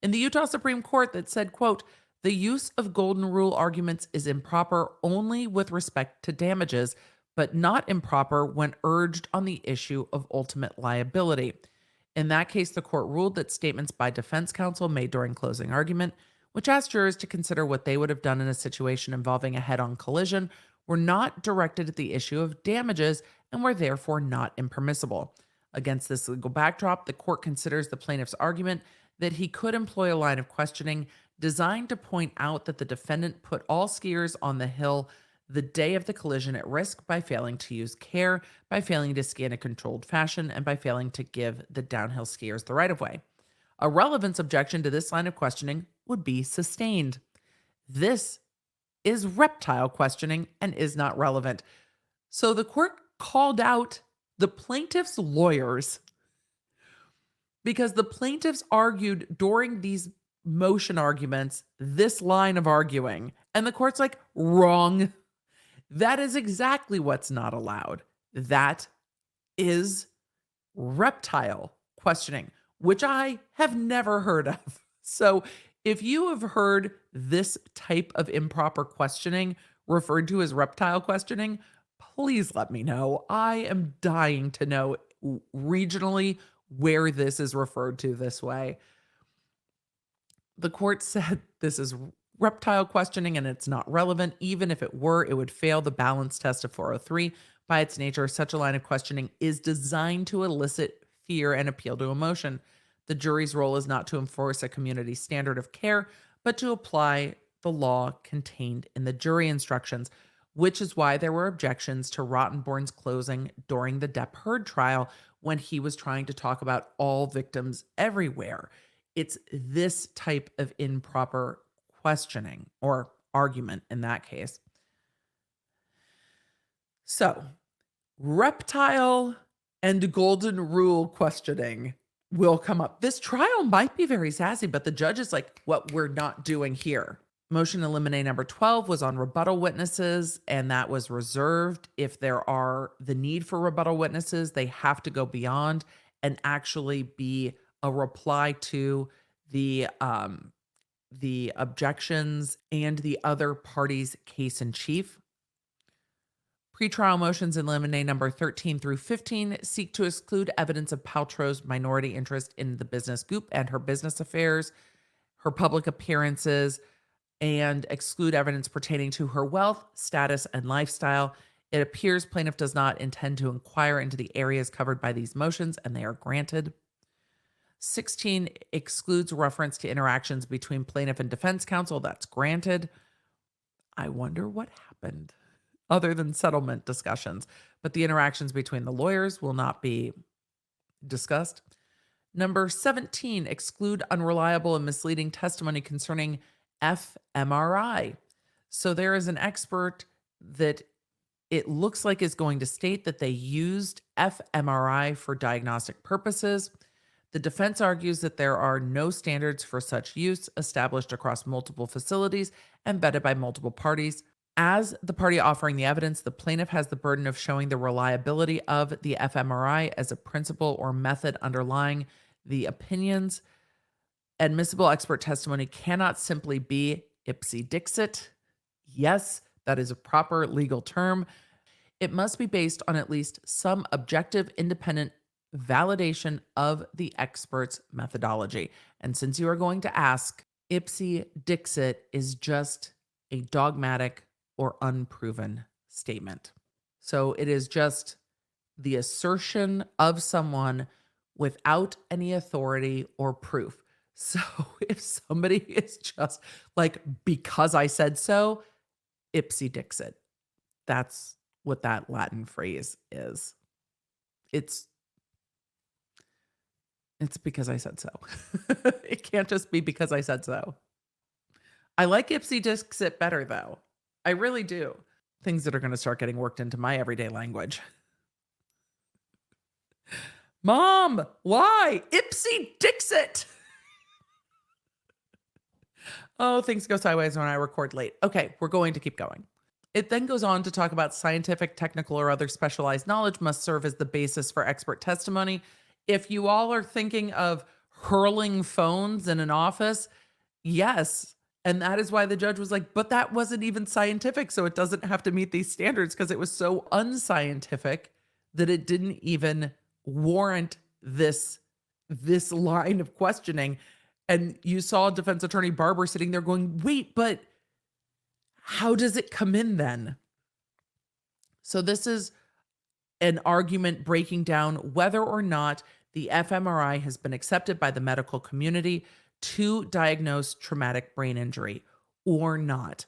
in the Utah Supreme Court that said, quote, the use of golden rule arguments is improper only with respect to damages, but not improper when urged on the issue of ultimate liability. In that case, the court ruled that statements by defense counsel made during closing argument, which asked jurors to consider what they would have done in a situation involving a head-on collision, were not directed at the issue of damages and were therefore not impermissible. Against this legal backdrop, the court considers the plaintiff's argument that he could employ a line of questioning designed to point out that the defendant put all skiers on the hill the day of the collision at risk by failing to use care, by failing to ski in a controlled fashion, and by failing to give the downhill skiers the right-of-way. A relevance objection to this line of questioning would be sustained. This is reptile questioning and is not relevant. So the court called out the plaintiff's lawyers because the plaintiffs argued during these motion arguments this line of arguing, and the court's like, wrong. That is exactly what's not allowed. That is reptile questioning, which I have never heard of. So if you have heard this type of improper questioning referred to as reptile questioning, please let me know. I am dying to know regionally where this is referred to this way. The court said this is reptile questioning and it's not relevant. Even if it were, it would fail the balance test of 403. By its nature, such a line of questioning is designed to elicit fear and appeal to emotion. The jury's role is not to enforce a community standard of care, but to apply the law contained in the jury instructions, which is why there were objections to Rottenborn's closing during the Depp Heard trial when he was trying to talk about all victims everywhere. It's this type of improper questioning or argument in that case. So, reptile and golden rule questioning will come up. This trial might be very sassy, but the judge is like, what we're not doing here. Motion to eliminate number 12 was on rebuttal witnesses, and that was reserved. If there are the need for rebuttal witnesses, they have to go beyond and actually be a reply to the the objections and the other party's case in chief. Pretrial motions in limine number 13 through 15 seek to exclude evidence of Paltrow's minority interest in the business group and her business affairs, her public appearances, and exclude evidence pertaining to her wealth, status, and lifestyle. It appears plaintiff does not intend to inquire into the areas covered by these motions, and they are granted. 16 excludes reference to interactions between plaintiff and defense counsel. That's granted. I wonder what happened other than settlement discussions, but the interactions between the lawyers will not be discussed. Number 17, exclude unreliable and misleading testimony concerning fMRI. So there is an expert that it looks like is going to state that they used fMRI for diagnostic purposes. The defense argues that there are no standards for such use established across multiple facilities and vetted by multiple parties. As the party offering the evidence, the plaintiff has the burden of showing the reliability of the fMRI as a principle or method underlying the opinions. Admissible expert testimony cannot simply be ipse dixit. Yes, that is a proper legal term. It must be based on at least some objective, independent validation of the expert's methodology. And since you are going to ask, ipse dixit is just a dogmatic or unproven statement. So it is just the assertion of someone without any authority or proof. So if somebody is just like, because I said so, ipse dixit. That's what that Latin phrase is. It's because I said so. It can't just be because I said so. I like ipse dixit better though. I really do. Things that are going to start getting worked into my everyday language. Mom, why? Ipse dixit. Oh, things go sideways when I record late. Okay, we're going to keep going. It then goes on to talk about scientific, technical, or other specialized knowledge must serve as the basis for expert testimony. If you all are thinking of hurling phones in an office, yes. And that is why the judge was like, but that wasn't even scientific, so it doesn't have to meet these standards because it was so unscientific that it didn't even warrant this line of questioning. And you saw defense attorney Barber sitting there going, wait, but how does it come in then? So this is an argument breaking down whether or not the fMRI has been accepted by the medical community to diagnose traumatic brain injury or not.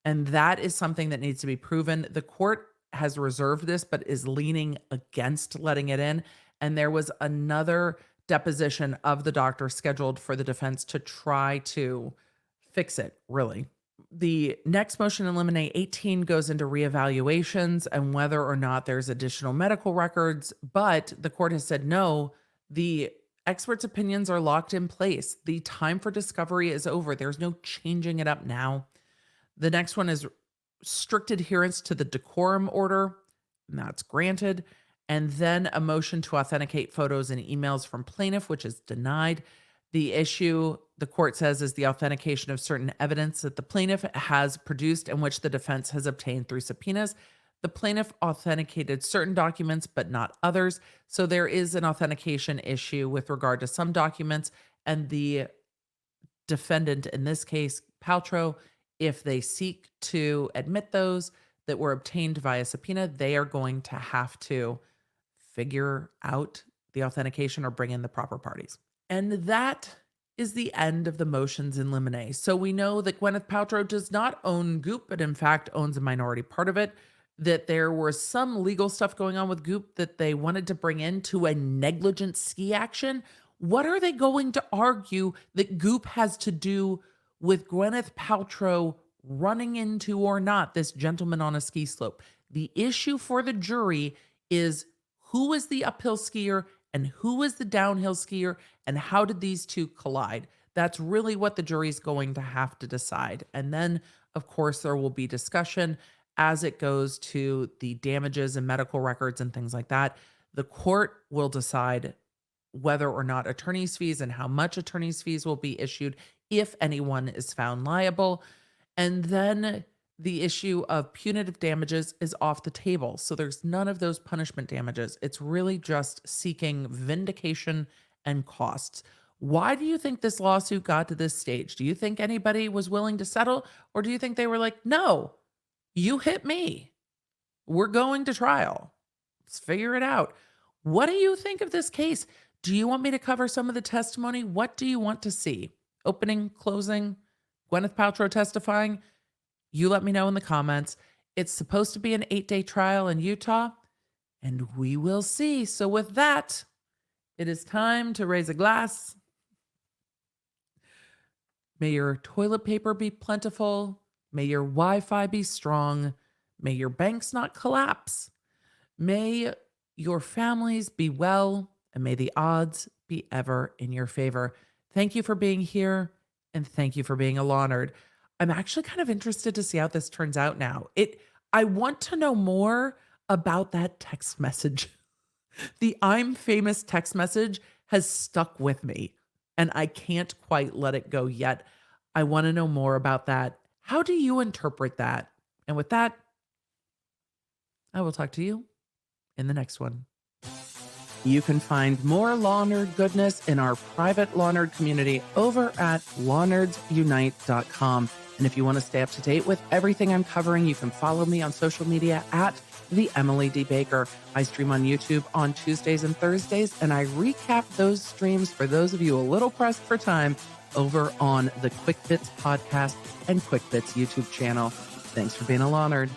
And that is something that needs to be proven. The court has reserved this, but is leaning against letting it in. And there was another deposition of the doctor scheduled for the defense to try to fix it, really. The next motion in limine 18 goes into reevaluations and whether or not there's additional medical records, but the court has said no, the experts' opinions are locked in place. The time for discovery is over. There's no changing it up now. The next one is strict adherence to the decorum order, and that's granted. And then a motion to authenticate photos and emails from plaintiff, which is denied. The issue, the court says, is the authentication of certain evidence that the plaintiff has produced and which the defense has obtained through subpoenas. The plaintiff authenticated certain documents, but not others. So there is an authentication issue with regard to some documents, and the defendant, in this case, Paltrow, if they seek to admit those that were obtained via subpoena, they are going to have to figure out the authentication or bring in the proper parties. And that is the end of the motions in limine. So we know that Gwyneth Paltrow does not own Goop, but in fact owns a minority part of it, that there was some legal stuff going on with Goop that they wanted to bring into a negligent ski action. What are they going to argue that Goop has to do with Gwyneth Paltrow running into or not this gentleman on a ski slope? The issue for the jury is who is the uphill skier and who is the downhill skier, and how did these two collide? That's really what the jury's going to have to decide. And then, of course, there will be discussion as it goes to the damages and medical records and things like that. The court will decide whether or not attorney's fees and how much attorney's fees will be issued if anyone is found liable. And then the issue of punitive damages is off the table. So there's none of those punishment damages. It's really just seeking vindication and costs. Why do you think this lawsuit got to this stage? Do you think anybody was willing to settle? Or do you think they were like, no, you hit me. We're going to trial. Let's figure it out. What do you think of this case? Do you want me to cover some of the testimony? What do you want to see? Opening, closing, Gwyneth Paltrow testifying? You let me know in the comments. It's supposed to be an 8-day trial in Utah, and we will see. So with that, it is time to raise a glass. May your toilet paper be plentiful. May your Wi-Fi be strong. May your banks not collapse. May your families be well, and may the odds be ever in your favor. Thank you for being here, and thank you for being a law nerd. I'm actually kind of interested to see how this turns out now. I want to know more about that text message. The I'm famous text message has stuck with me, and I can't quite let it go yet. I want to know more about that. How do you interpret that? And with that, I will talk to you in the next one. You can find more Law Nerd goodness in our private Law Nerd community over at lawnerdsunite.com. And if you want to stay up to date with everything I'm covering, you can follow me on social media at the Emily D. Baker. I stream on YouTube on Tuesdays and Thursdays, and I recap those streams for those of you a little pressed for time over on the Quick Bits podcast and Quick Bits YouTube channel. Thanks for being a Law Nerd.